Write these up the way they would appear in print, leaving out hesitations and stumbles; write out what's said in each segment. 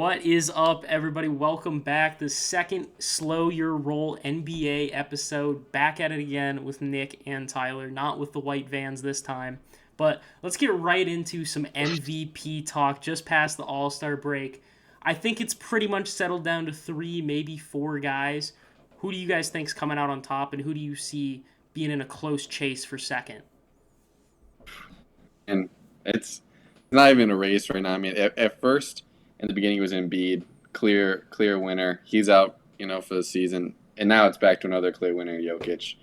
What is up, everybody? Welcome back. The second Slow Your Roll NBA episode. Back at it again with Nick and Tyler. Not with the white vans this time. But let's get right into some MVP talk just past the All-Star break. I think it's pretty much settled down to three, maybe four guys. Who do you guys think's coming out on top, and who do you see being in a close chase for second? And it's not even a race right now. I mean, at first, in the beginning, it was Embiid, clear winner. He's out, for the season, and now it's back to another clear winner, Jokic.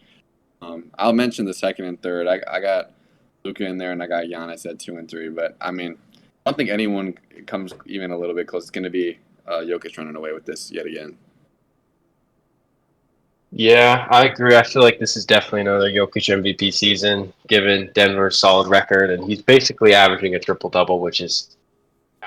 I'll mention the second and third. I got Luka in there, and I got Giannis at 2 and 3. But I mean, I don't think anyone comes even a little bit close. It's going to be Jokic running away with this yet again. Yeah, I agree. I feel like this is definitely another Jokic MVP season, given Denver's solid record, and he's basically averaging a triple double, which is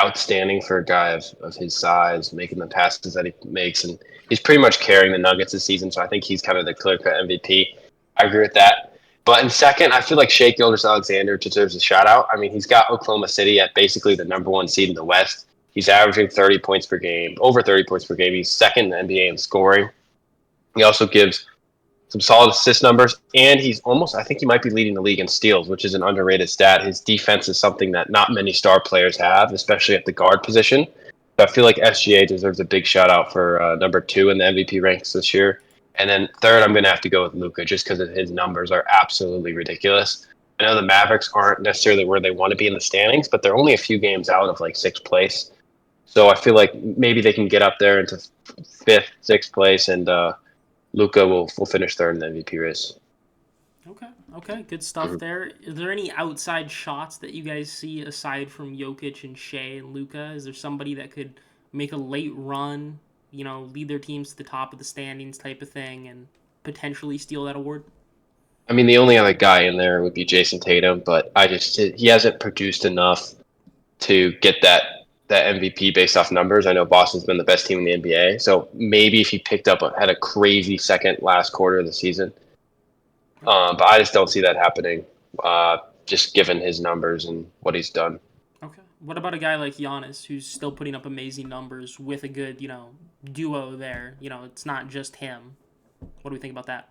outstanding for a guy of his size, making the passes that he makes, and he's pretty much carrying the Nuggets this season. So I think he's kind of the clear-cut MVP. I agree with that. But in second, I feel like Shea Gilgeous-Alexander deserves a shout-out. I mean, he's got Oklahoma City at basically the number one seed in the West. He's averaging 30 points per game, over 30 points per game. He's second in the NBA in scoring. He also gives some solid assist numbers, and I think he might be leading the league in steals, which is an underrated stat. His defense is something that not many star players have, especially at the guard position. So I feel like SGA deserves a big shout out for number 2 in the MVP ranks this year. And then third, I'm going to have to go with Luka just because his numbers are absolutely ridiculous. I know the Mavericks aren't necessarily where they want to be in the standings, but they're only a few games out of like sixth place. So I feel like maybe they can get up there into fifth, sixth place, and Luka will finish third in the MVP race. Okay, good stuff there. Is there any outside shots that you guys see aside from Jokic and Shea and Luka? Is there somebody that could make a late run, lead their teams to the top of the standings type of thing and potentially steal that award? I mean, the only other guy in there would be Jason Tatum, but he hasn't produced enough to get that MVP based off numbers. I know Boston's been the best team in the NBA, so maybe if he had a crazy second last quarter of the season, but I just don't see that happening. Just given his numbers and what he's done. Okay. What about a guy like Giannis, who's still putting up amazing numbers with a good, duo there? It's not just him. What do we think about that?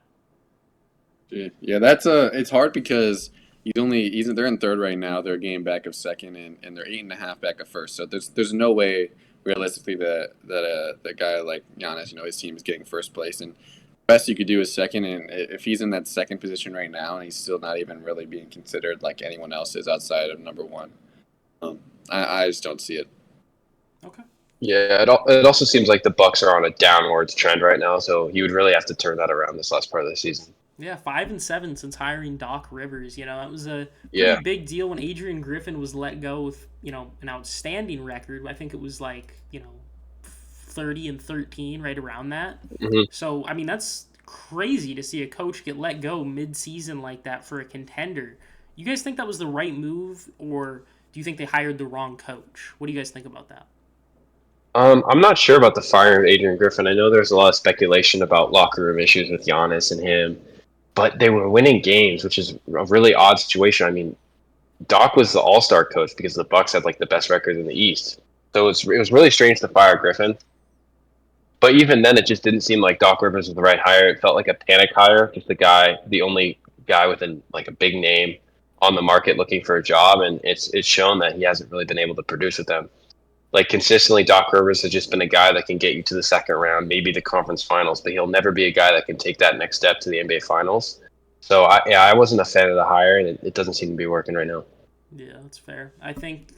Yeah, it's hard because they're in third right now. They're a game back of second, and they're 8.5 back of first. So there's no way realistically that guy like Giannis, his team is getting first place, and best you could do is second. And if he's in that second position right now, and he's still not even really being considered like anyone else is outside of number one, I just don't see it. Okay. Yeah, it also seems like the Bucks are on a downwards trend right now, so you would really have to turn that around this last part of the season. Yeah, 5-7 since hiring Doc Rivers. That was a pretty big deal when Adrian Griffin was let go with an outstanding record. I think it was like 30-13, right around that. Mm-hmm. So I mean that's crazy to see a coach get let go mid-season like that for a contender. You guys think that was the right move, or do you think they hired the wrong coach? What do you guys think about that? I'm not sure about the firing of Adrian Griffin. I know there's a lot of speculation about locker room issues with Giannis and him, but they were winning games, which is a really odd situation. I mean, Doc was the all-star coach because the Bucks had like the best record in the East. So it was really strange to fire Griffin. But even then, it just didn't seem like Doc Rivers was the right hire. It felt like a panic hire, just the only guy with a big name on the market looking for a job, and it's shown that he hasn't really been able to produce with them. Like consistently, Doc Rivers has just been a guy that can get you to the second round, maybe the conference finals, but he'll never be a guy that can take that next step to the NBA finals. So I wasn't a fan of the hire, and it doesn't seem to be working right now. Yeah, that's fair. I think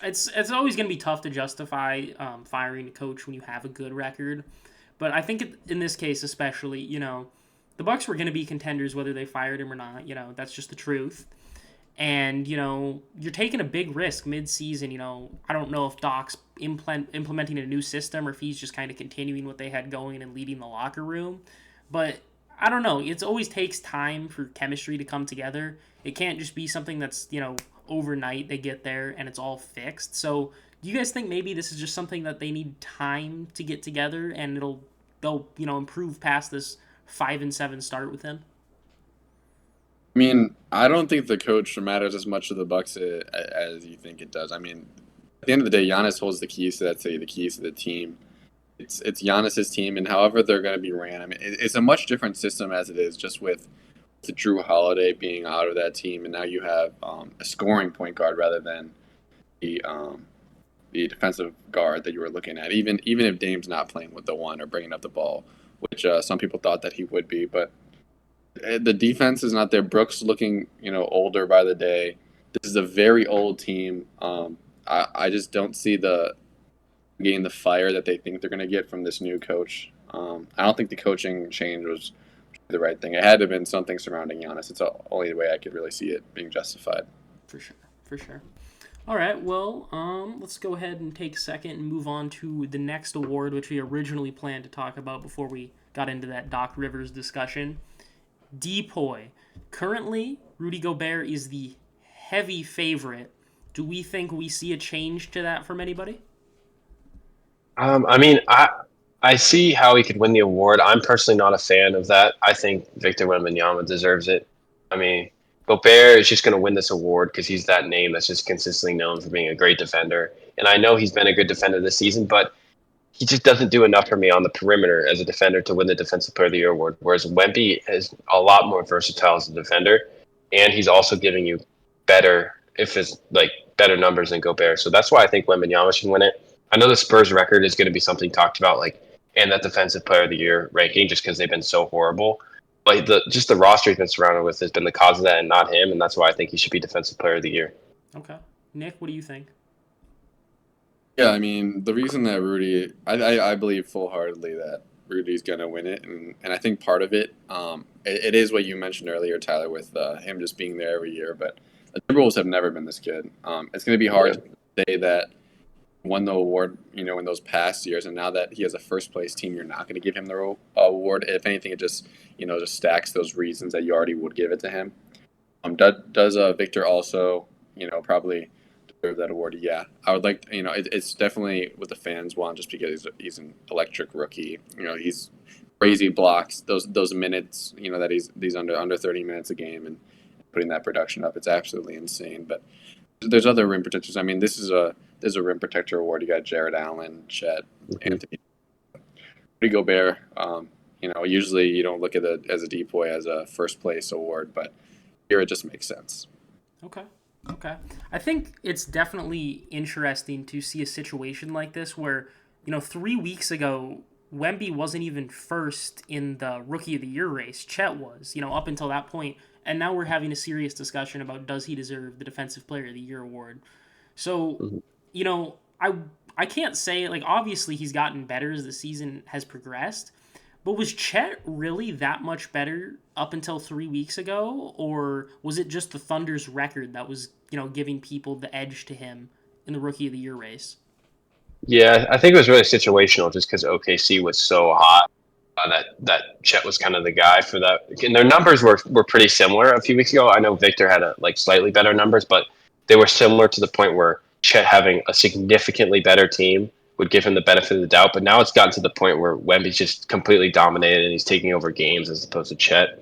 it's always going to be tough to justify firing a coach when you have a good record, but I think in this case especially, the Bucks were going to be contenders whether they fired him or not. That's just the truth. And, you're taking a big risk mid-season. I don't know if Doc's implementing a new system or if he's just kind of continuing what they had going and leading the locker room. But I don't know. It always takes time for chemistry to come together. It can't just be something that's, overnight they get there and it's all fixed. So do you guys think maybe this is just something that they need time to get together and they'll improve past this 5-7 start with him? I mean, I don't think the coach matters as much to the Bucks as you think it does. I mean, at the end of the day, Giannis holds the keys to that city, the keys to the team. It's Giannis's team, and however they're going to be ran. I mean, it's a much different system as it is just with the Drew Holiday being out of that team, and now you have a scoring point guard rather than the defensive guard that you were looking at. Even if Dame's not playing with the one or bringing up the ball, which some people thought that he would be, but the defense is not there. Brooks looking older by the day. This is a very old team. I just don't see the getting the fire that they think they're going to get from this new coach. I don't think the coaching change was the right thing. It had to have been something surrounding Giannis. It's the only way I could really see it being justified. For sure. All right, well, let's go ahead and take a second and move on to the next award, which we originally planned to talk about before we got into that Doc Rivers discussion. DPOY. Currently, Rudy Gobert is the heavy favorite. Do we think we see a change to that from anybody? I mean, I see how he could win the award. I'm personally not a fan of that. I think Victor Wembanyama deserves it. I mean, Gobert is just going to win this award because he's that name that's just consistently known for being a great defender. And I know he's been a good defender this season, but he just doesn't do enough for me on the perimeter as a defender to win the Defensive Player of the Year award. Whereas Wemby is a lot more versatile as a defender, and he's also giving you better numbers than Gobert. So that's why I think Wembanyama should win it. I know the Spurs record is going to be something talked about, and that Defensive Player of the Year ranking, just because they've been so horrible. But the roster he's been surrounded with has been the cause of that, and not him. And that's why I think he should be Defensive Player of the Year. Okay, Nick, what do you think? Yeah, I mean, the reason that Rudy, I believe full-heartedly that Rudy's going to win it, and I think part of it, it is what you mentioned earlier, Tyler, with him just being there every year, but the Timberwolves have never been this good. It's going to be hard to say that won the award, in those past years, and now that he has a first-place team, you're not going to give him the award. If anything, it just, just stacks those reasons that you already would give it to him. Does Victor also, probably deserve that award? Yeah, I would like. It's definitely what the fans want, just because he's an electric rookie. He's crazy blocks. Those minutes, that he's under 30 minutes a game and putting that production up. It's absolutely insane. But there's other rim protectors. I mean, there's a rim protector award. You got Jared Allen, Jett, Anthony, Rudy Gobert. Usually you don't look at it as a DPOY as a first place award, but here it just makes sense. Okay. I think it's definitely interesting to see a situation like this where, 3 weeks ago, Wemby wasn't even first in the Rookie of the Year race. Chet was, up until that point. And now we're having a serious discussion about does he deserve the Defensive Player of the Year award. So, I can't say, obviously he's gotten better as the season has progressed. But was Chet really that much better up until 3 weeks ago? Or was it just the Thunder's record that was, giving people the edge to him in the Rookie of the Year race? Yeah, I think it was really situational just because OKC was so hot that Chet was kind of the guy for that. And their numbers were pretty similar a few weeks ago. I know Victor had slightly better numbers, but they were similar to the point where Chet having a significantly better team would give him the benefit of the doubt. But now it's gotten to the point where Wemby's just completely dominated and he's taking over games as opposed to Chet.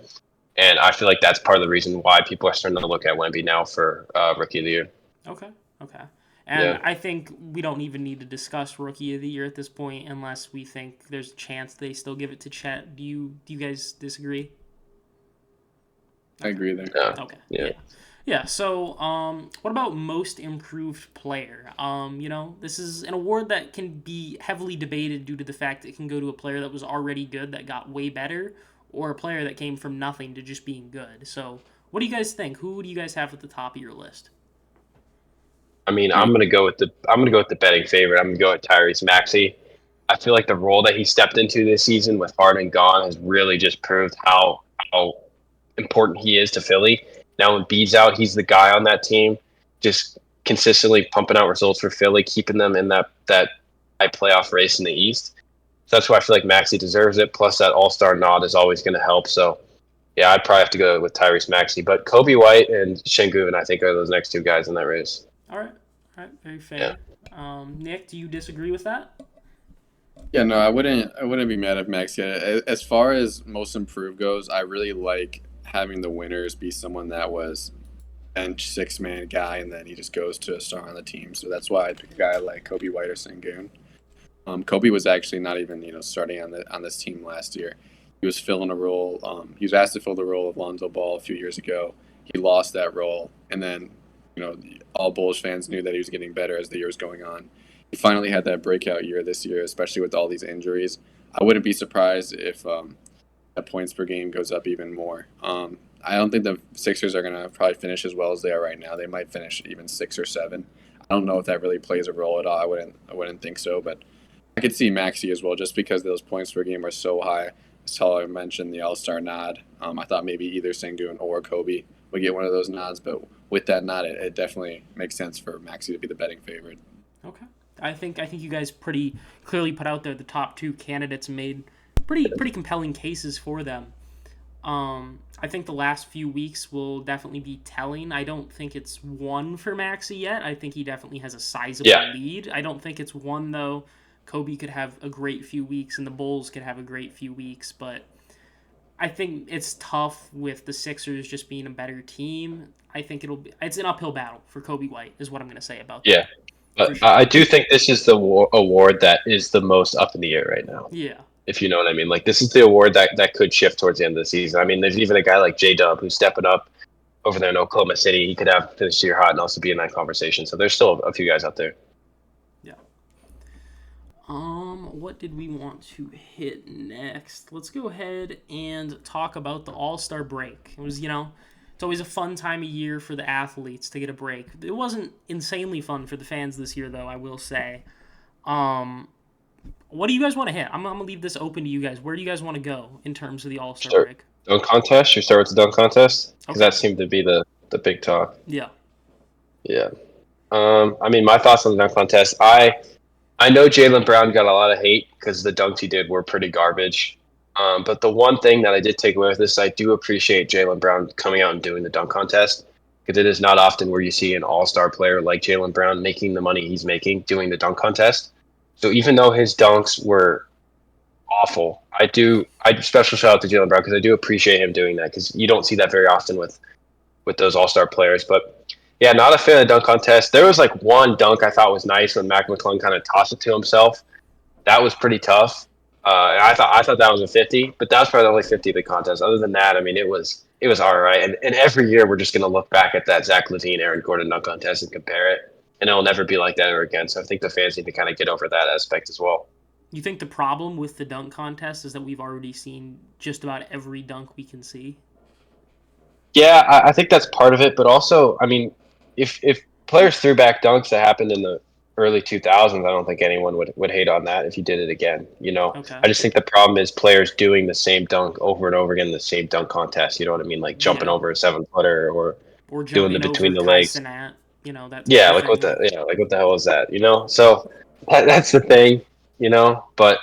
And I feel like that's part of the reason why people are starting to look at Wemby now for Rookie of the Year. Okay. And I think we don't even need to discuss Rookie of the Year at this point unless we think there's a chance they still give it to Chet. Do you guys disagree? I agree there. Okay. Yeah, so what about most improved player? This is an award that can be heavily debated due to the fact it can go to a player that was already good that got way better, or a player that came from nothing to just being good. So what do you guys think? Who do you guys have at the top of your list? I mean, I'm gonna go with the betting favorite. I'm gonna go with Tyrese Maxey. I feel like the role that he stepped into this season with Harden gone has really just proved how important he is to Philly. Now when Embiid's out, he's the guy on that team, just consistently pumping out results for Philly, keeping them in that high playoff race in the East. So that's why I feel like Maxey deserves it. Plus that All-Star nod is always going to help. So yeah, I'd probably have to go with Tyrese Maxey. But Kobe White and Şengün, I think, are those next two guys in that race. All right, very fair. Yeah. Nick, do you disagree with that? Yeah, no, I wouldn't be mad if Maxey. As far as most improved goes, I really like having the winners be someone that was bench 6-man guy, and then he just goes to a star on the team. So that's why I pick a guy like Kobe White or Sengun. Kobe was actually not even starting on this team last year. He was filling a role. He was asked to fill the role of Lonzo Ball a few years ago. He lost that role, and then all Bulls fans knew that he was getting better as the year was going on. He finally had that breakout year this year, especially with all these injuries. I wouldn't be surprised if that points per game goes up even more. I don't think the Sixers are going to probably finish as well as they are right now. They might finish even 6 or 7. I don't know if that really plays a role at all. I wouldn't think so, but I could see Maxey as well, just because those points per game are so high. As I mentioned, the All-Star nod. I thought maybe either Sengun or Kobe would get one of those nods, but with that nod, it definitely makes sense for Maxey to be the betting favorite. Okay. I think you guys pretty clearly put out there the top 2 candidates and made pretty compelling cases for them. I think the last few weeks will definitely be telling. I don't think it's won for Maxey yet. I think he definitely has a sizable lead. I don't think it's won, though. Kobe could have a great few weeks, and the Bulls could have a great few weeks, but I think it's tough with the Sixers just being a better team. I think it's an uphill battle for Kobe White, is what I'm going to say about that. Yeah. But sure. I do think this is the award that is the most up in the air right now. Yeah. If you know what I mean. Like, this is the award that could shift towards the end of the season. I mean, there's even a guy like J-Dub who's stepping up over there in Oklahoma City. He could have finish the year hot and also be in that conversation. So there's still a few guys out there. Yeah. What did we want to hit next? Let's go ahead and talk about the All-Star break. It was, it's always a fun time of year for the athletes to get a break. It wasn't insanely fun for the fans this year, though, I will say. What do you guys want to hit? I'm going to leave this open to you guys. Where do you guys want to go in terms of the All-Star break? Dunk contest? You start with the dunk contest? Because that seemed to be the big talk. Yeah. Yeah. I mean, my thoughts on the dunk contest. I know Jaylen Brown got a lot of hate because the dunks he did were pretty garbage. But the one thing that I did take away with this, I do appreciate Jaylen Brown coming out and doing the dunk contest, because it is not often where you see an all-star player like Jaylen Brown making the money he's making doing the dunk contest. So even though his dunks were awful, I special shout out to Jaylen Brown because I do appreciate him doing that, because you don't see that very often with those all-star players. But yeah, not a fan of the dunk contest. There was like one dunk I thought was nice when Mac McClung kind of tossed it to himself. That was pretty tough. I thought that was a 50, but that was probably the only 50 of the contest. Other than that, I mean, it was all right. And every year we're just going to look back at that Zach LaVine, Aaron Gordon dunk contest and compare it, and it'll never be like that ever again. So I think the fans need to kind of get over that aspect as well. You think the problem with the dunk contest is that we've already seen just about every dunk we can see? Yeah, I think that's part of it, but also, I mean, if players threw back dunks that happened in the early 2000s, I don't think anyone would hate on that if you did it again. Okay. I just think the problem is players doing the same dunk over and over again in the same dunk contest. You know what I mean? Like jumping over a 7-footer or doing the between the legs. That like what the hell is that? So that's the thing. But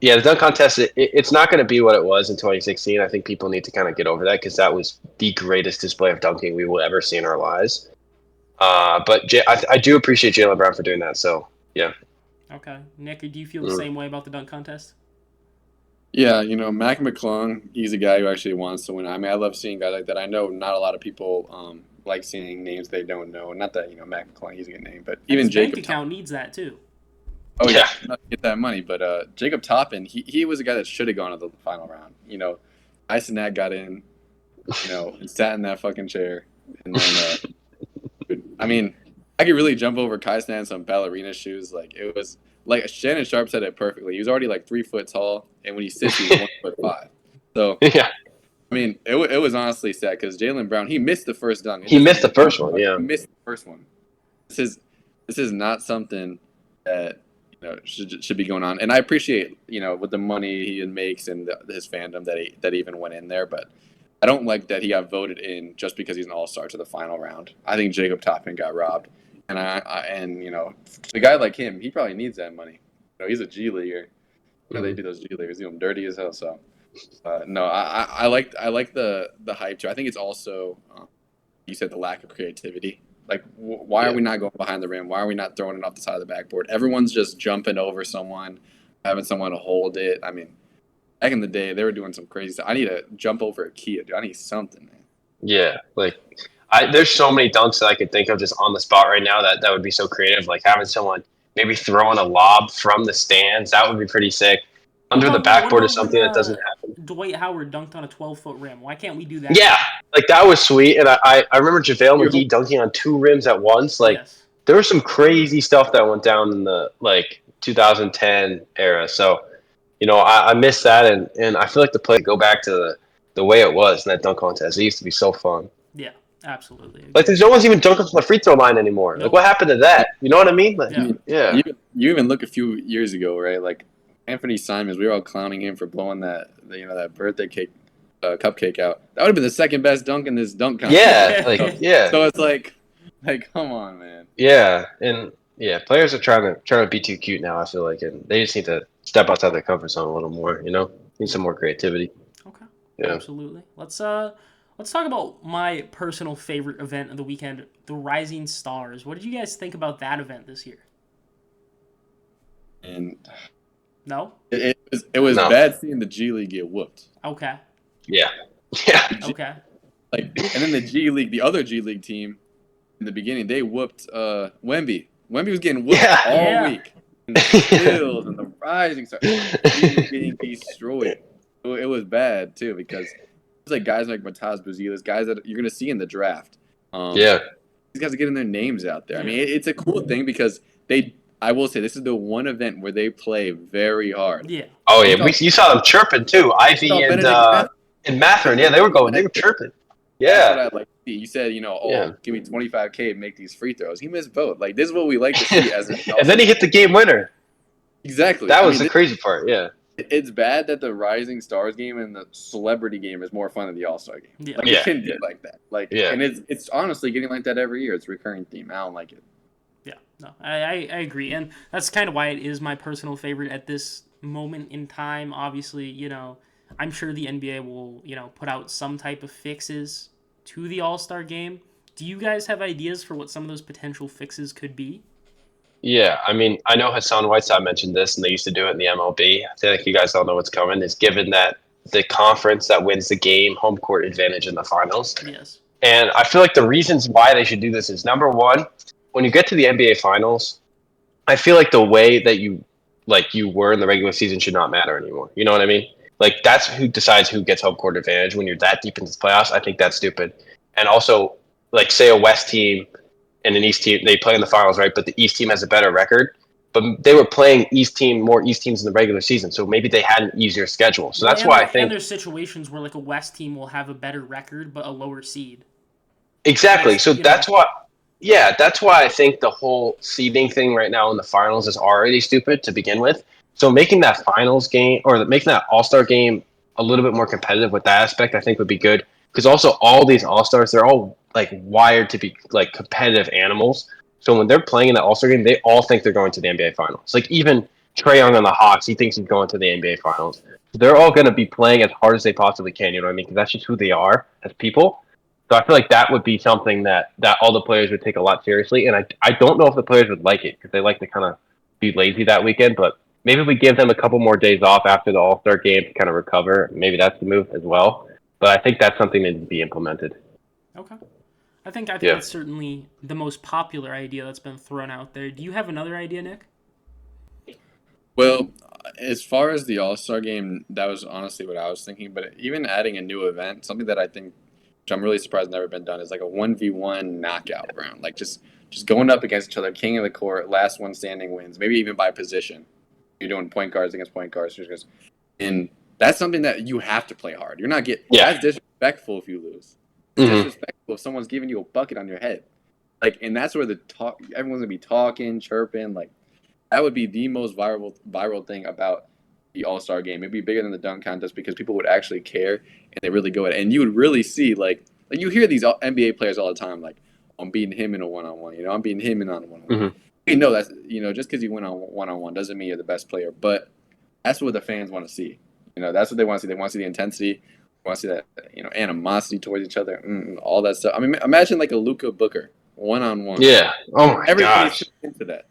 yeah, the dunk contest, it's not going to be what it was in 2016. I think people need to kind of get over that, because that was the greatest display of dunking we will ever see in our lives. But I do appreciate Jaylen Brown for doing that. So yeah. Okay, Nick, do you feel the same way about the dunk contest? Yeah, Mac McClung, he's a guy who actually wants to win. I mean, I love seeing guys like that. I know not a lot of people like seeing names they don't know. Not that Mac McClung, he's a good name, but even Jacob. Bank account needs that too. Oh yeah, get that money. But Jacob Toppin, he was a guy that should have gone to the final round. Ice and Nat got in, and sat in that fucking chair, and then I mean, I could really jump over Kai Stan in some ballerina shoes. Like, it was like Shannon Sharp said it perfectly. He was already like 3 foot tall, and when he sits, he's 1'5". So yeah, I mean, it was honestly sad because Jaylen Brown, he missed the first dunk. He missed the first one. Yeah, he missed the first one. This is not something that should be going on. And I appreciate with the money he makes and his fandom that he even went in there, but I don't like that he got voted in just because he's an all-star to the final round. I think Jacob Toppin got robbed, and a guy like him, he probably needs that money. He's a G leaguer. They do those G leaguers, dirty as hell. So no, I like the hype too. I think it's also you said the lack of creativity. Like, why are we not going behind the rim? Why are we not throwing it off the side of the backboard? Everyone's just jumping over someone, having someone to hold it. I mean, back in the day, they were doing some crazy stuff. I need to jump over a key. I need something, man. Yeah, like There's so many dunks that I could think of just on the spot right now that would be so creative. Like having someone maybe throwing a lob from the stands, that would be pretty sick. Under the What backboard is about when something that doesn't happen. Dwight Howard dunked on a 12-foot rim? Why can't we do that? Yeah, like that was sweet. And I remember JaVale You're McGee dunking on 2 rims at once. Like Yes. there was some crazy stuff that went down in the 2010 era. So, I miss that, and I feel like the play go back to the way it was in that dunk contest. It used to be so fun. Yeah, absolutely. Like there's no one's even dunking from the free throw line anymore. Nope. Like what happened to that? You know what I mean? Like, Yeah. yeah. You even look a few years ago, right? Like Anthony Simons, we were all clowning him for blowing that birthday cake cupcake out. That would have been the second best dunk in this dunk contest. Yeah. So it's like come on, man. Yeah, and players are trying to be too cute now. I feel like, and they just need to step outside their comfort zone a little more. Need some more creativity. Okay. Yeah. Absolutely. Let's talk about my personal favorite event of the weekend, the Rising Stars. What did you guys think about that event this year? And No? it was No. bad seeing the G League get whooped. Okay. Yeah. Okay. And then the other G League team, in the beginning, they whooped Wemby. Wemby was getting whooped all week. And the Bills and the Rising Stars getting destroyed. It was bad too because it's like guys like Matas Buzelis, guys that you're gonna see in the draft. These guys are getting their names out there. I mean, it's a cool thing because I will say this is the one event where they play very hard. Yeah. Oh yeah, you saw them chirping too. Ivy and Matherin. Yeah, they were chirping. Yeah. That's what I'd like to see. You said, give me $25K and make these free throws. He missed both. Like, this is what we like to see as an And then he hit the game winner. Exactly. That was the crazy part, yeah. It's bad that the Rising Stars game and the Celebrity game is more fun than the All-Star game. Yeah. It shouldn't be like that. And it's honestly getting like that every year. It's a recurring theme. I don't like it. Yeah, no, I agree. And that's kind of why it is my personal favorite at this moment in time. Obviously, I'm sure the NBA will, put out some type of fixes to the All-Star game. Do you guys have ideas for what some of those potential fixes could be? Yeah, I mean, I know Hassan Whiteside mentioned this, and they used to do it in the MLB. I feel like you guys all know what's coming. Is given that the conference that wins the game home court advantage in the finals. Yes. And I feel like the reasons why they should do this is, number one, when you get to the NBA finals, I feel like the way that you were in the regular season should not matter anymore. You know what I mean? Like, that's who decides who gets home court advantage when you're that deep into the playoffs. I think that's stupid. And also, like, say a West team and an East team, they play in the finals, right? But the East team has a better record. But they were playing more East teams in the regular season, so maybe they had an easier schedule. So that's why I think... And there's situations where, like, a West team will have a better record, but a lower seed. Exactly. So that's why... Yeah, that's why I think the whole seeding thing right now in the finals is already stupid to begin with. So making that finals game, or making that All-Star game a little bit more competitive with that aspect, I think would be good. Because also all these All-Stars, they're all like wired to be like competitive animals. So when they're playing in the All-Star game, they all think they're going to the NBA Finals. Like even Trae Young on the Hawks, he thinks he's going to the NBA Finals. They're all going to be playing as hard as they possibly can, you know what I mean? Because that's just who they are as people. So I feel like that would be something that all the players would take a lot seriously. And I don't know if the players would like it because they like to kind of be lazy that weekend. But maybe we give them a couple more days off after the All-Star game to kind of recover. Maybe that's the move as well. But I think that's something that needs to be implemented. Okay. I think that's certainly the most popular idea that's been thrown out there. Do you have another idea, Nick? Well, as far as the All-Star game, that was honestly what I was thinking. But even adding a new event, something that I think, which I'm really surprised never been done, is like a 1v1 knockout round. Like just going up against each other, king of the court, last one standing wins, maybe even by position. You're doing point guards against point guards. And that's something that you have to play hard. You're not that's disrespectful if you lose. It's disrespectful if someone's giving you a bucket on your head. Like, and that's where everyone's gonna be talking, chirping. Like, that would be the most viral thing about the All-Star game. It'd be bigger than the dunk contest because people would actually care and they really go at it. And you would really see like you hear these NBA players all the time, like, I'm beating him in a one-on-one. I'm beating him in a one-on-one. You know that's just because you win on one-on-one doesn't mean you're the best player. But that's what the fans want to see. That's what they want to see. They want to see the intensity. They want to see that animosity towards each other, all that stuff. I mean, imagine like a Luka Booker one-on-one. Yeah. Oh my Everybody's gosh. into that.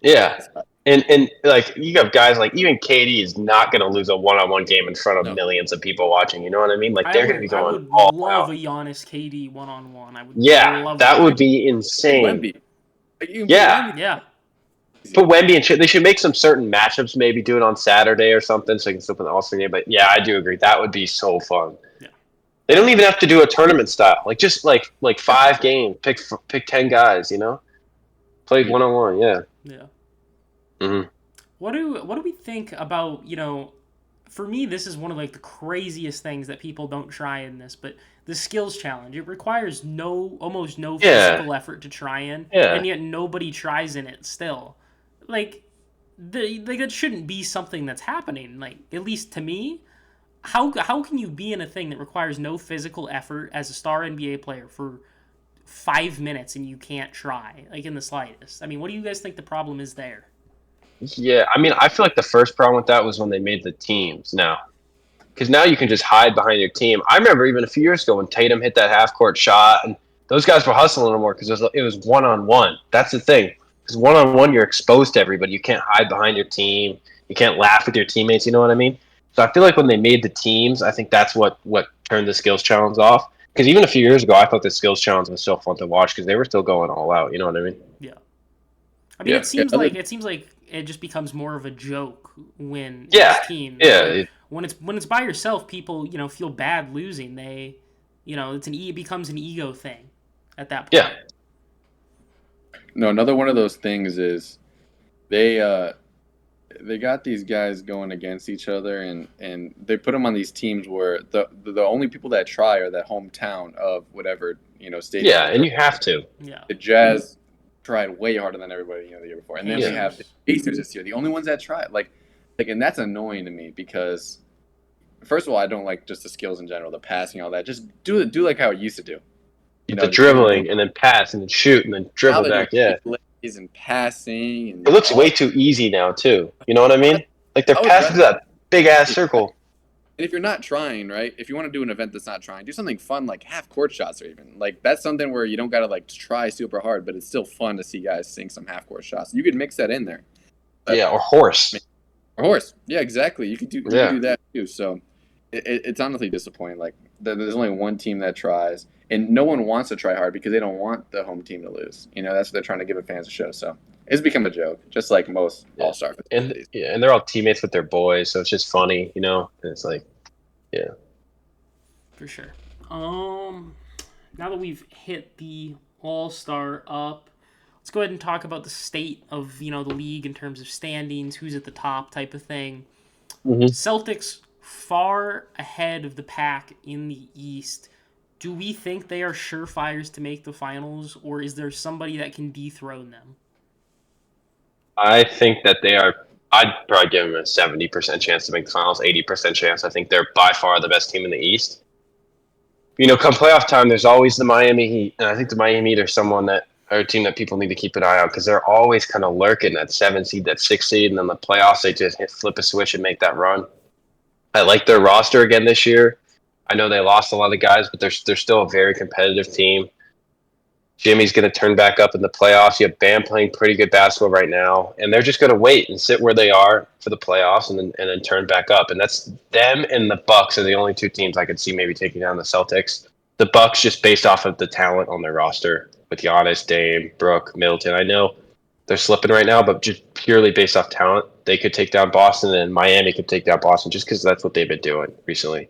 Yeah. And like you have guys like even KD is not going to lose a one-on-one game in front of No. millions of people watching. You know what I mean? Like I they're going to would be I going would all love out. a Giannis KD 1-on-1. I would Yeah, love that that. would be Like insane. Wemby. Like you can put Yeah, Wemby. Yeah. put Wemby and they should make some certain matchups. Maybe do it on Saturday or something, so you can still put the All-Star game. But yeah, I do agree. That would be so fun. Yeah. They don't even have to do a tournament style. Like just like 5 games. Pick 10 guys. You know, played Mhm. one-on-one. Yeah. Yeah. Mm-hmm. What do we think about, for me this is one of like the craziest things that people don't try in this, but the skills challenge. It requires almost no Yeah. physical effort to try in, Yeah. and yet nobody tries in it still. Like that shouldn't be something that's happening. Like, at least to me, how can you be in a thing that requires no physical effort as a star NBA player for 5 minutes and you can't try, like, in the slightest? I mean, what do you guys think the problem is there? Yeah, I mean, I feel like the first problem with that was when they made the teams now. Because now you can just hide behind your team. I remember even a few years ago when Tatum hit that half court shot, and those guys were hustling a little more because it was one on one. That's the thing. Because one on one, you're exposed to everybody. You can't hide behind your team. You can't laugh with your teammates. You know what I mean? So I feel like when they made the teams, I think that's what turned the skills challenge off. Because even a few years ago, I thought the skills challenge was so fun to watch because they were still going all out. You know what I mean? Yeah. I mean, Yeah. it Yeah, seems other like it just becomes more of a joke when Yeah. it's teams. Yeah. Like, when it's by yourself, people feel bad losing. It becomes an ego thing at that point. Yeah. No, another one of those things is they got these guys going against each other, and they put them on these teams where the only people that try are the hometown of whatever stadium. Yeah. And you have to. Yeah. The Jazz tried way harder than everybody the year before, and then we Pacers. have the Pacers this year, the only ones that try. Like, and that's annoying to me because first of all, I don't like just the skills in general, the passing, all that. Just do like how it used to do. The Just do dribbling and then pass and then shoot and then now dribble they're doing back. Yeah. plays and passing It and looks all. way too easy now too. You know what I mean? Like they're I would passing to rather. that big ass circle. And if you're not trying, right? If you want to do an event that's not trying, do something fun like half court shots or even like that's something where you don't gotta like try super hard, but it's still fun to see guys sink some half court shots. You could mix that in there. Yeah, or horse. Or horse, yeah, exactly. You could do Yeah. that too. So it's honestly disappointing. Like there's only one team that tries, and no one wants to try hard because they don't want the home team to lose. That's what they're trying to give the fans a show. So it's become a joke, just like most Yeah. All Star festivities. And they're all teammates with their boys, so it's just funny, you know. And it's like, yeah. For sure. Now that we've hit the All-Star up, let's go ahead and talk about the state of the league in terms of standings, who's at the top, type of thing. Mm-hmm. Celtics far ahead of the pack in the East. Do we think they are surefires to make the finals, or is there somebody that can dethrone them? I think that they are. I'd probably give them a 70% chance to make the finals, 80% chance. I think they're by far the best team in the East. Come playoff time, there's always the Miami Heat, and I think the Miami Heat are a team that people need to keep an eye out because they're always kind of lurking that 7 seed, that 6 seed, and then the playoffs they just flip a switch and make that run. I like their roster again this year. I know they lost a lot of guys, but they're still a very competitive team. Jimmy's going to turn back up in the playoffs. You have Bam playing pretty good basketball right now, and they're just going to wait and sit where they are for the playoffs, and then turn back up. And that's them and the Bucks are the only two teams I could see maybe taking down the Celtics. The Bucks just based off of the talent on their roster with Giannis, Dame, Brooke, Middleton. I know they're slipping right now, but just purely based off talent, they could take down Boston, and Miami could take down Boston just because that's what they've been doing recently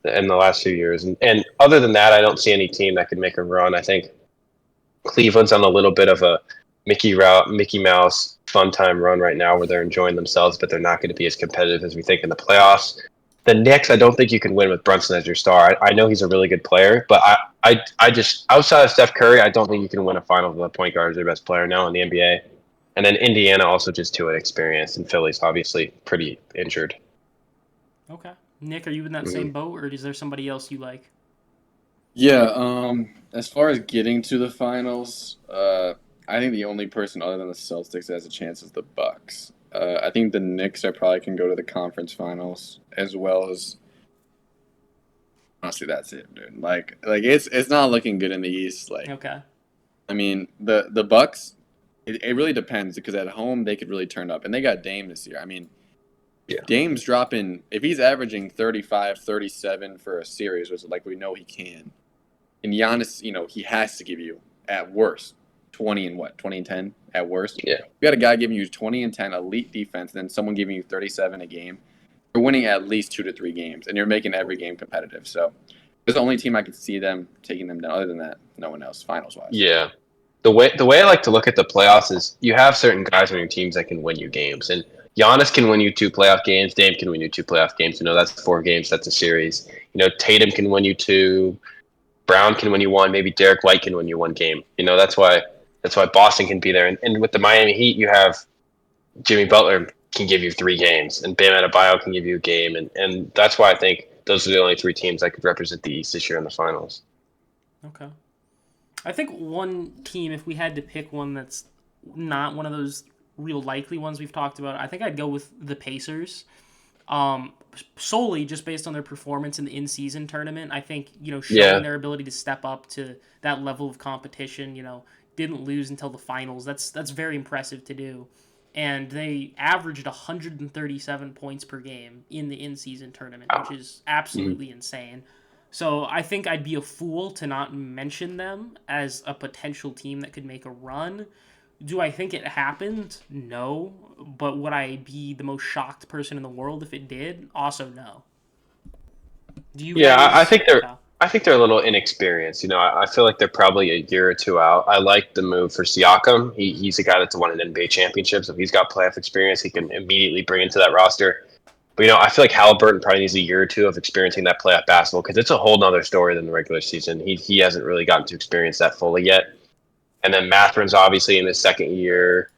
in the last few years. And other than that, I don't see any team that could make a run. I think Cleveland's on a little bit of a Mickey Mouse fun time run right now where they're enjoying themselves, but they're not going to be as competitive as we think in the playoffs. The Knicks, I don't think you can win with Brunson as your star. I know he's a really good player, but I just outside of Steph Curry, I don't think you can win a final with a point guard as their best player now in the NBA. And then Indiana also just too inexperienced, and Philly's obviously pretty injured. Okay. Nick, are you in that same boat, or is there somebody else you like? Yeah, as far as getting to the finals, I think the only person other than the Celtics that has a chance is the Bucks. I think the Knicks probably can go to the conference finals as well as honestly that's it, dude. Like it's not looking good in the East. Like Okay. I mean the Bucks, it really depends because at home they could really turn up. And they got Dame this year. I mean, Yeah. Dame's dropping, if he's averaging 35, 37 for a series, which like we know he can, and Giannis, he has to give you, at worst, 20 and 20 and 10 at worst. Yeah. You got a guy giving you 20 and 10, elite defense, and then someone giving you 37 a game. You're winning at least 2 to 3 games, and you're making every game competitive. So it's the only team I could see them taking them down. Other than that, no one else, finals-wise. Yeah. The way I like to look at the playoffs is you have certain guys on your teams that can win you games. And Giannis can win you 2 playoff games. Dame can win you 2 playoff games. That's 4 games. That's a series. Tatum can win you 2. Brown can win you 1. Maybe Derek White can win you 1 game. That's why Boston can be there. And with the Miami Heat, you have Jimmy Butler can give you 3 games, and Bam Adebayo can give you a game. And that's why I think those are the only 3 teams that could represent the East this year in the finals. Okay. I think one team, if we had to pick one that's not one of those real likely ones we've talked about, I think I'd go with the Pacers. Solely just based on their performance in the in-season tournament. I think, showing their ability to step up to that level of competition, didn't lose until the finals. That's very impressive to do. And they averaged 137 points per game in the in-season tournament, which is absolutely insane. So I think I'd be a fool to not mention them as a potential team that could make a run. Do I think it happened? No. But would I be the most shocked person in the world if it did? Also, no. Do you? Yeah, guys... I think they're a little inexperienced. I feel like they're probably a year or 2 out. I like the move for Siakam. He's a guy that's won an NBA championship, so he's got playoff experience. He can immediately bring into that roster. But I feel like Halliburton probably needs a year or 2 of experiencing that playoff basketball because it's a whole nother story than the regular season. He hasn't really gotten to experience that fully yet. And then Mathurin's obviously in his second year.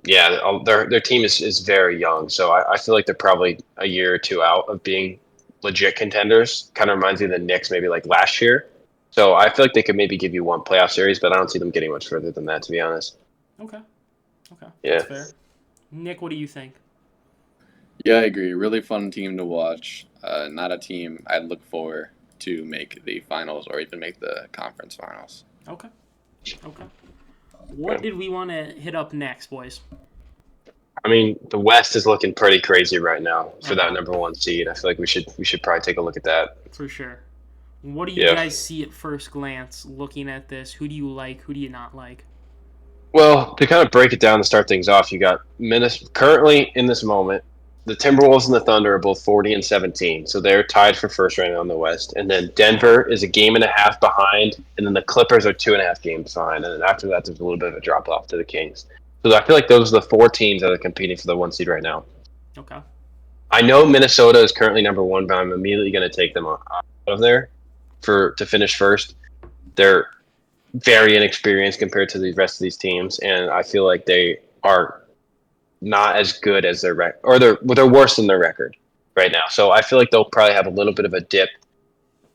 Their team is very young, so I feel like they're probably a year or 2 out of being legit contenders. Kind of reminds me of the Knicks maybe like last year. So I feel like they could maybe give you 1 playoff series, but I don't see them getting much further than that, to be honest. Okay. Yeah. That's fair. Nick, what do you think? Yeah, I agree. Really fun team to watch. Not a team I'd look for to make the finals or even make the conference finals. Okay. What did we want to hit up next, boys? I mean, the West is looking pretty crazy right now for that number 1 seed. I feel like we should probably take a look at that. For sure. What do you guys see at first glance looking at this? Who do you like? Who do you not like? Well, to kind of break it down to start things off, you got currently in this moment, the Timberwolves and the Thunder are both 40 and 17, so they're tied for first right now in the West. And then Denver is a game and a half behind, and then the Clippers are 2.5 games behind. And then after that, there's a little bit of a drop off to the Kings. So I feel like those are the 4 teams that are competing for the 1 seed right now. Okay. I know Minnesota is currently number 1, but I'm immediately going to take them out of there to finish first. They're very inexperienced compared to the rest of these teams, and I feel like they are not as good as their record, or they're worse than their record right now. So I feel like they'll probably have a little bit of a dip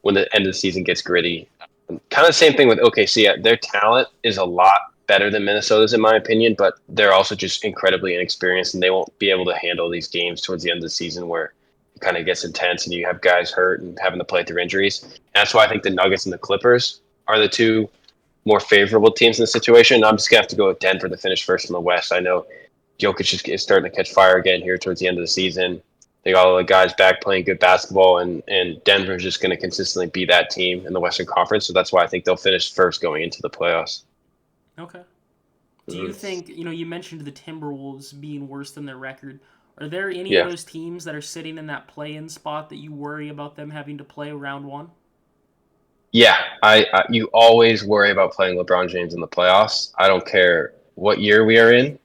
when the end of the season gets gritty. Kind of the same thing with OKC. Their talent is a lot better than Minnesota's in my opinion, but they're also just incredibly inexperienced, and they won't be able to handle these games towards the end of the season where it kind of gets intense and you have guys hurt and having to play through injuries. And that's why I think the Nuggets and the Clippers are the 2 more favorable teams in the situation. I'm just going to have to go with Denver to finish first in the West. I know Jokic is starting to catch fire again here towards the end of the season. They got all the guys back playing good basketball, and Denver's just going to consistently be that team in the Western Conference. So that's why I think they'll finish first going into the playoffs. Okay. Do you think, you mentioned the Timberwolves being worse than their record. Are there any of those teams that are sitting in that play-in spot that you worry about them having to play round 1? Yeah, you always worry about playing LeBron James in the playoffs. I don't care what year we are in,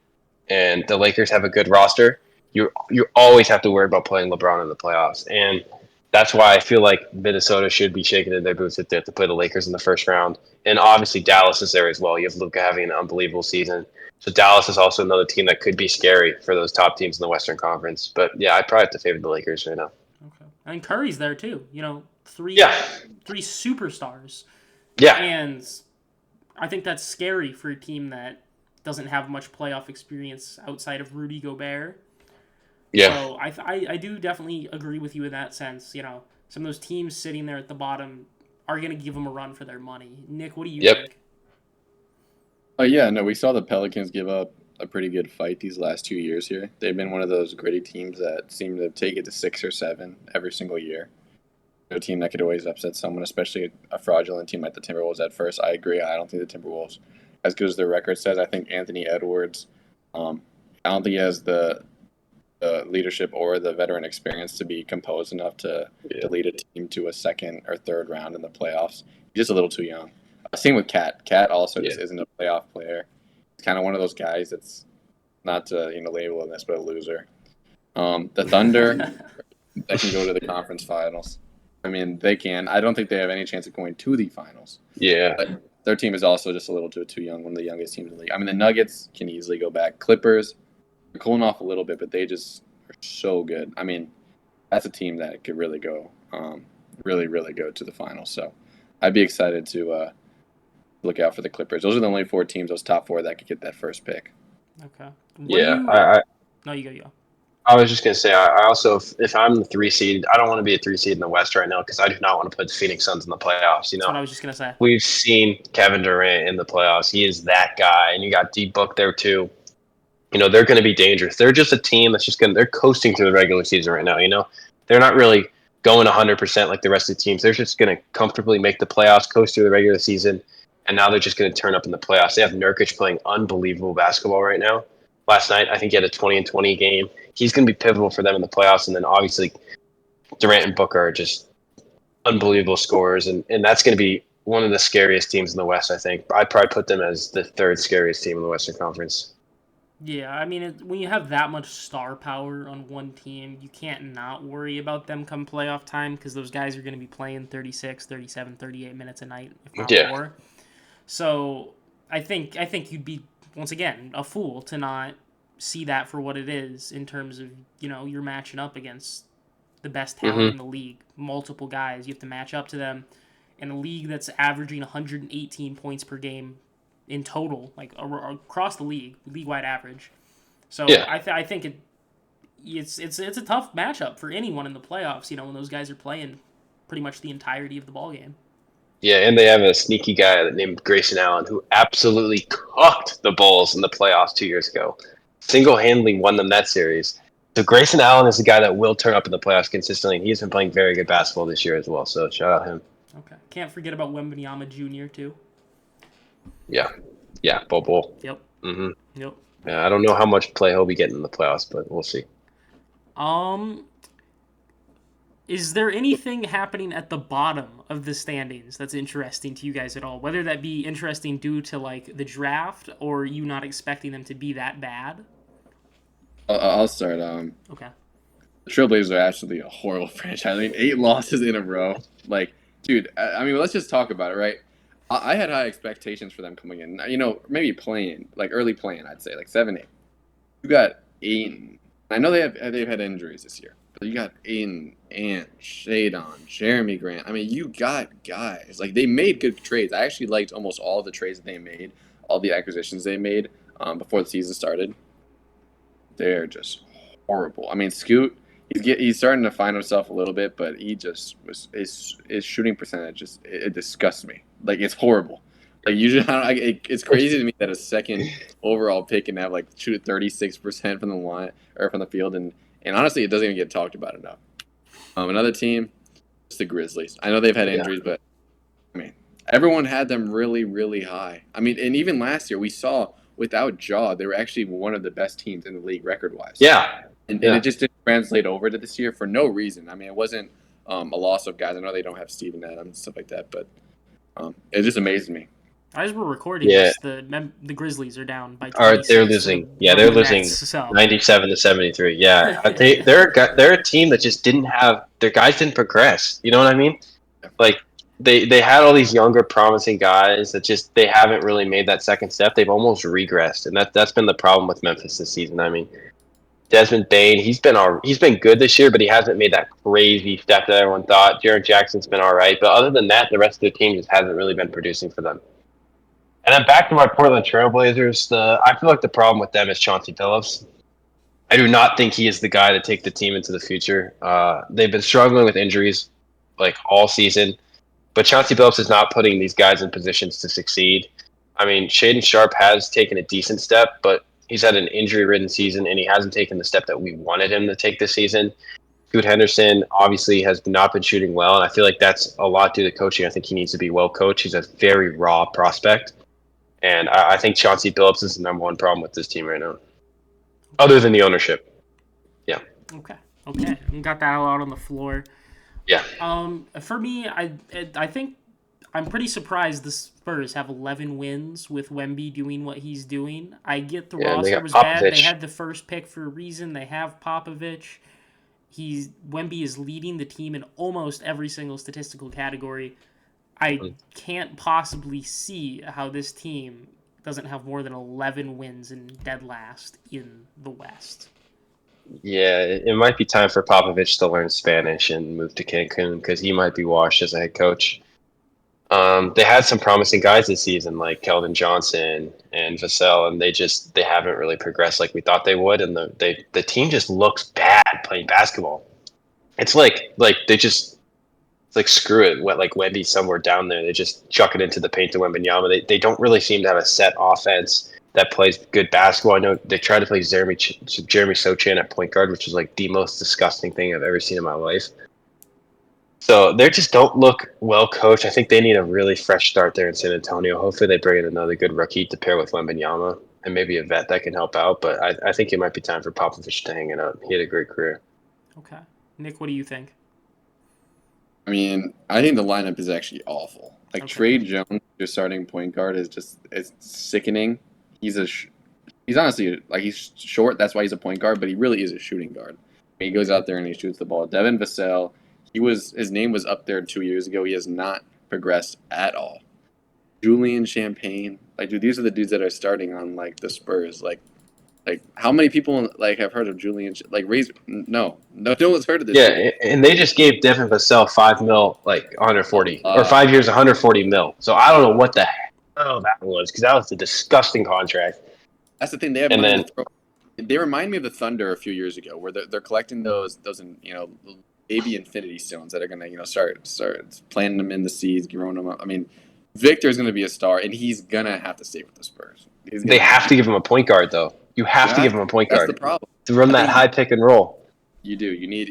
and the Lakers have a good roster. You always have to worry about playing LeBron in the playoffs, and that's why I feel like Minnesota should be shaking in their boots if they have to play the Lakers in the first round. And obviously Dallas is there as well. You have Luka having an unbelievable season. So Dallas is also another team that could be scary for those top teams in the Western Conference. But yeah, I'd probably have to favor the Lakers right now. Okay. And Curry's there too. 3 superstars. Yeah. And I think that's scary for a team that doesn't have much playoff experience outside of Rudy Gobert. Yeah. So I do definitely agree with you in that sense. Some of those teams sitting there at the bottom are going to give them a run for their money. Nick, what do you think? Yeah, no, we saw the Pelicans give up a pretty good fight these last 2 years here. They've been one of those gritty teams that seem to take it to 6 or 7 every single year. A team that could always upset someone, especially a fraudulent team like the Timberwolves at first. I agree. I don't think the Timberwolves, as good as their record says, I think Anthony Edwards, I don't think he has the leadership or the veteran experience to be composed enough to lead a team to a second or third round in the playoffs. He's just a little too young. Same with Cat. Cat also just isn't a playoff player. He's kind of one of those guys that's not to label him this, but a loser. The Thunder that can go to the conference finals. I mean, they can. I don't think they have any chance of going to the finals. Yeah. But their team is also just a little too young, one of the youngest teams in the league. I mean, the Nuggets can easily go back. Clippers, they're cooling off a little bit, but they just are so good. I mean, that's a team that could really go, really go to the finals. So I'd be excited to look out for the Clippers. Those are the only 4 teams, those top 4, that could get that first pick. Okay. No, you go. I was just gonna say, I also, if I'm the 3 seed, I don't want to be a 3 seed in the West right now because I do not want to put the Phoenix Suns in the playoffs. That's what I was just gonna say. We've seen Kevin Durant in the playoffs; he is that guy, and you got D Book there too. They're going to be dangerous. They're just a team that's they're coasting through the regular season right now. They're not really going 100% like the rest of the teams. They're just going to comfortably make the playoffs, coast through the regular season, and now they're just going to turn up in the playoffs. They have Nurkic playing unbelievable basketball right now. Last night, I think he had a 20-20 game. He's going to be pivotal for them in the playoffs, and then obviously Durant and Booker are just unbelievable scorers, and that's going to be one of the scariest teams in the West, I think. I'd probably put them as the 3rd scariest team in the Western Conference. Yeah, I mean, when you have that much star power on one team, you can't not worry about them come playoff time because those guys are going to be playing 36, 37, 38 minutes a night, if not more. So I think you'd be, once again, a fool to not see that for what it is in terms of, you're matching up against the best talent in the league. Multiple guys. You have to match up to them in a league that's averaging 118 points per game in total, like across the league-wide average. So I think it's a tough matchup for anyone in the playoffs, when those guys are playing pretty much the entirety of the ballgame. Yeah, and they have a sneaky guy named Grayson Allen who absolutely cooked the Bulls in the playoffs 2 years ago. Single-handedly won them that series. So Grayson Allen is the guy that will turn up in the playoffs consistently, and he's been playing very good basketball this year as well. So shout out him. Okay. Can't forget about Wembanyama Jr. too. Yeah, Bull. Yep. Mm-hmm. Yep. Yeah, I don't know how much play he'll be getting in the playoffs, but we'll see. Is there anything happening at the bottom of the standings that's interesting to you guys at all? Whether that be interesting due to like the draft or you not expecting them to be that bad? I'll start. Okay. The Trailblazers are actually a horrible franchise. I mean, 8 losses in a row. Like, dude, I mean, let's just talk about it, right? I had high expectations for them coming in. Maybe playing, like early playing, I'd say, like 7-8. You got Ayton. I know they've had injuries this year, but you got Ayton, Ant, Shadon, Jeremy Grant. I mean, you got guys. Like, they made good trades. I actually liked almost all of the trades that they made, all the acquisitions they made before the season started. They're just horrible. I mean, Scoot, he's starting to find himself a little bit, but he just his shooting percentage it disgusts me. Like, it's horrible. Like, usually, it's crazy to me that a second overall pick can have shoot 36% from the line or from the field, and honestly, it doesn't even get talked about enough. Another team, it's the Grizzlies. I know they've had injuries, but I mean, everyone had them really, really high. I mean, and even last year, we saw without Ja, they were actually one of the best teams in the league record-wise. Yeah. And it just didn't translate over to this year for no reason. I mean, it wasn't a loss of guys. I know they don't have Steven Adams and stuff like that, but it just amazed me. As we're recording this, the Grizzlies are down by 26. They're losing. Yeah, they're losing 97-73. Yeah, they're a team that just didn't have their guys didn't progress. You know what I mean? Like they had all these younger, promising guys that just they haven't really made that second step. They've almost regressed, and that's been the problem with Memphis this season. I mean, Desmond Bane, he's been good this year, but he hasn't made that crazy step that everyone thought. Jaren Jackson's been all right, but other than that, the rest of the team just hasn't really been producing for them. And then back to my Portland Trailblazers, I feel like the problem with them is Chauncey Billups. I do not think he is the guy to take the team into the future. They've been struggling with injuries all season, but Chauncey Billups is not putting these guys in positions to succeed. I mean, Shaden Sharp has taken a decent step, but he's had an injury-ridden season, and he hasn't taken the step that we wanted him to take this season. Scoot Henderson obviously has not been shooting well, and I feel like that's a lot due to coaching. I think he needs to be well coached. He's a very raw prospect, and I think Chauncey Billups is the number one problem with this team right now, other than the ownership. Yeah. Okay. We got that all out on the floor. Yeah. For me, I think I'm pretty surprised the Spurs have 11 wins with Wemby doing what he's doing. I get the roster was bad. They had the first pick for a reason. They have Popovich. Wemby is leading the team in almost every single statistical category. I can't possibly see how this team doesn't have more than 11 wins and dead last in the West. Yeah, it might be time for Popovich to learn Spanish and move to Cancun because he might be washed as a head coach. They had some promising guys this season, like Keldon Johnson and Vassell, and they haven't really progressed like we thought they would. And the team just looks bad playing basketball. It's like they just it's like screw it. Like Wemby's somewhere down there, they just chuck it into the paint to Wembanyama. They don't really seem to have a set offense that plays good basketball. I know they tried to play Jeremy Sochan at point guard, which is like the most disgusting thing I've ever seen in my life. So they just don't look well coached. I think they need a really fresh start there in San Antonio. Hopefully they bring in another good rookie to pair with Wembanyama and maybe a vet that can help out. But I think it might be time for Popovich to hang it up. He had a great career. Okay. Nick, what do you think? I mean, I think the lineup is actually awful. Like Trey Jones, your starting point guard, it's sickening. He's honestly he's short. That's why he's a point guard, but he really is a shooting guard. He goes out there and he shoots the ball. Devin Vassell, his name was up there 2 years ago. He has not progressed at all. Julian Champagne, dude, these are the dudes that are starting on the Spurs. How many people have heard of Julian? No one's heard of this. Yeah, and they just gave Devin Vassell $5 million, 140 or 5 years, $140 million. So I don't know what the hell that was because that was a disgusting contract. That's the thing. They have money to throw. They remind me of the Thunder a few years ago, where they're collecting those baby infinity stones that are gonna start planting them in the seeds, growing them up. I mean, Victor's gonna be a star, and he's gonna have to stay with the Spurs. They have to give him a point guard, though. You have to give him a point guard. That's the problem. To run that high pick and roll. You do. You need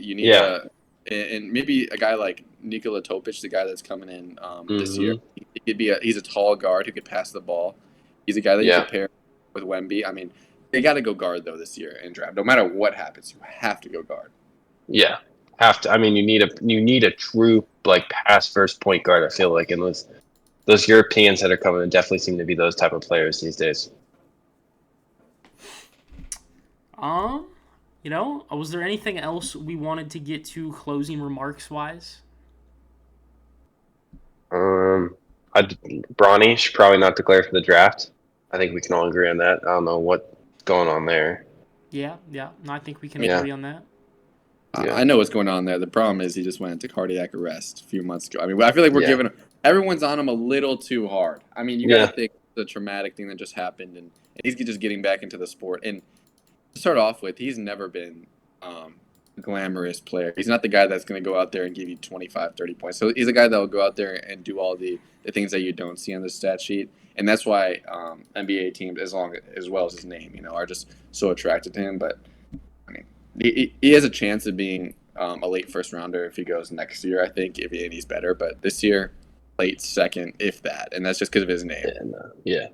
and maybe a guy like Nikola Topic, the guy that's coming in this year. He's a tall guard who could pass the ball. He's a guy that you can pair with Wemby. I mean, they got to go guard though this year in draft. No matter what happens, you have to go guard. Yeah, have to. I mean, you need a true pass first point guard. I feel like, and those Europeans that are coming in definitely seem to be those type of players these days. Was there anything else we wanted to get to closing remarks wise? Bronny should probably not declare for the draft. I think we can all agree on that. I don't know what's going on there. Yeah. No, I think we can agree on that. Yeah. I know what's going on there. The problem is he just went into cardiac arrest a few months ago. I mean, I feel like we're giving everyone's on him a little too hard. I mean, you got to think the traumatic thing that just happened, and he's just getting back into the sport. And to start off with, he's never been a glamorous player. He's not the guy that's going to go out there and give you 25, 30 points. So he's a guy that will go out there and do all the things that you don't see on the stat sheet. And that's why NBA teams, as well as his name, are just so attracted to him. But I mean, he has a chance of being a late first rounder if he goes next year, I think, if he's better. But this year, late second, if that. And that's just because of his name. Yeah.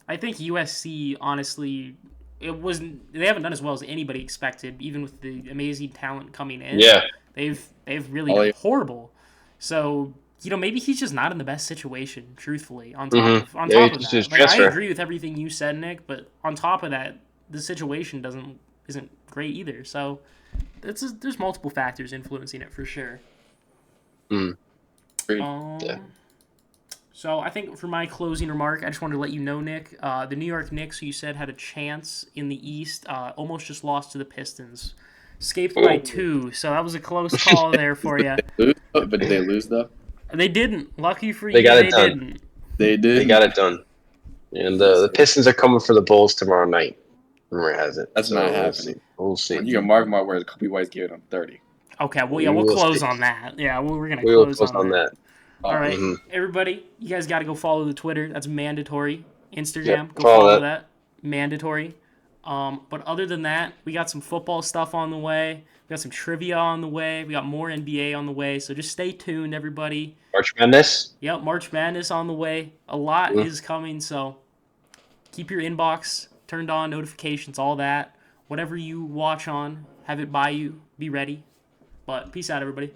I think USC, honestly, they haven't done as well as anybody expected, even with the amazing talent coming in. Yeah. They've really done horrible. So, maybe he's just not in the best situation, truthfully, on top of that. I agree with everything you said, Nick, but on top of that, the situation isn't great either. So there's multiple factors influencing it for sure. So I think for my closing remark, I just wanted to let you know, Nick, the New York Knicks, who you said had a chance in the East, almost just lost to the Pistons. Escaped by 2, so that was a close call there for you. But did they lose, though? They didn't. Lucky for you, they didn't. They did. They got it done. And the Pistons are coming for the Bulls tomorrow night. Rumor has it. That's not happening. We'll see. You can mark my words. Kobe White's giving them 30. Okay, we'll close on that. Yeah, we're going to close on that. All right, everybody, you guys got to go follow the Twitter. That's mandatory. Instagram. Yep, Go follow follow that. that. Mandatory. But other than that, we got some football stuff on the way. We got some trivia on the way. We got more NBA on the way. So just stay tuned, everybody. March Madness. Yep, March Madness on the way. A lot Mm. is coming, so keep your inbox turned on, notifications, all that. Whatever you watch on, have it by you. Be ready. But peace out, everybody.